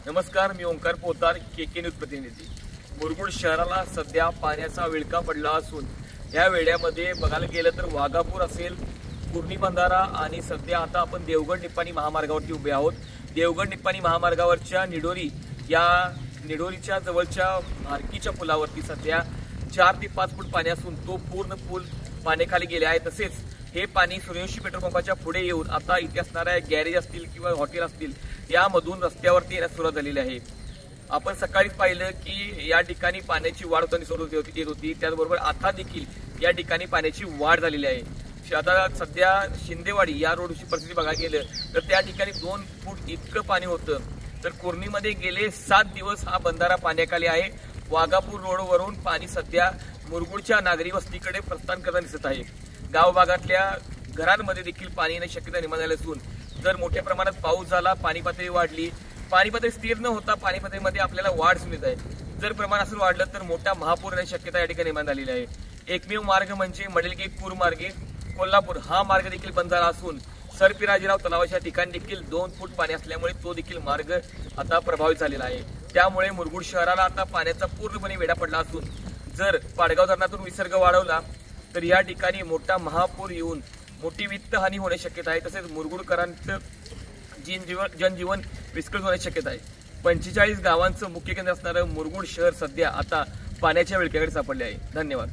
नमस्कार, मी ओंकार पोतार, केके न्यूज प्रतिनिधी। मुरगुड शहराला सध्या पाण्याचा विळखा पडला असून या वेळ्यामध्ये बघायला गेलं तर वाघापूर असेल, कुर्णी बंधारा आणि सध्या आता आपण देवगड निप्पाणी महामार्गावरती उभे आहोत। देवगड निप्पाणी महामार्गावरच्या निडोरीच्या जवळच्या भारकीच्या पुलावरती सध्या 4 ते 5 फूट पाणी असून तो पूर्ण पूल पाण्याखाली गेले आहे। तसेच हे पाणी सूर्यवंशी पेट्रोल पंपाच्या पुढे येऊन आता इथे असणाऱ्या गॅरेज असतील किंवा हॉटेल असतील यामधून रस्त्यावरती येण्यास सुरुवात झालेली आहे। आपण सकाळीच पाहिलं की या ठिकाणी पाण्याची वाढ होताना सुरुवात येत होती, त्याचबरोबर आता देखील या ठिकाणी पाण्याची वाढ झालेली आहे। आता सध्या शिंदेवाडी या रोडची परिस्थिती बघायला गेलं तर त्या ठिकाणी 2 फूट इतकं पाणी होतं। तर कुर्णीमध्ये गेले 7 दिवस हा बंधारा पाण्याखाली आहे। वाघापूर रोडवरून पाणी सध्या मुरगुडच्या नागरी वस्तीकडे प्रस्थान करताना दिसत आहे। गाव भागातल्या घरांमध्ये देखील पाणी येण्याची शक्यता निर्माण झाली असून जर मोठ्या प्रमाणात पाऊस झाला, पाणी पातळी वाढली, पाणी पातळी स्थिर न होता पाणी पातळीमध्ये आपल्याला वाढ सुरू आहे। जर प्रमाण असं वाढलं तर मोठा महापूर येण्याची शक्यता या ठिकाणी निर्माण झालेली आहे। एकमेव मार्ग म्हणजे मडेलगेपूर मार्गे कोल्हापूर हा मार्ग देखील बंद झाला असून सरपिराजीराव तलावाच्या ठिकाणी देखील 2 फूट पाणी असल्यामुळे तो देखील मार्ग आता प्रभावित झालेला आहे। त्यामुळे मुरगुड शहराला आता पाण्याचा पूर्णपणे वेढा पडला असून जर पाडगाव धरणातून विसर्ग वाढवला तर या ठिकाणी मोठा महापूर येऊन मोठी वित्तहानी होण्याची शक्यता आहे। तसेच मुरगुडकरांचं जनजीवन विस्कळीत होण्याची शक्यता आहे। 45 गावांचं मुख्य केंद्र असणारं मुरगुड शहर सध्या आता पाण्याच्या विळख्याकडे सापडले आहे। धन्यवाद।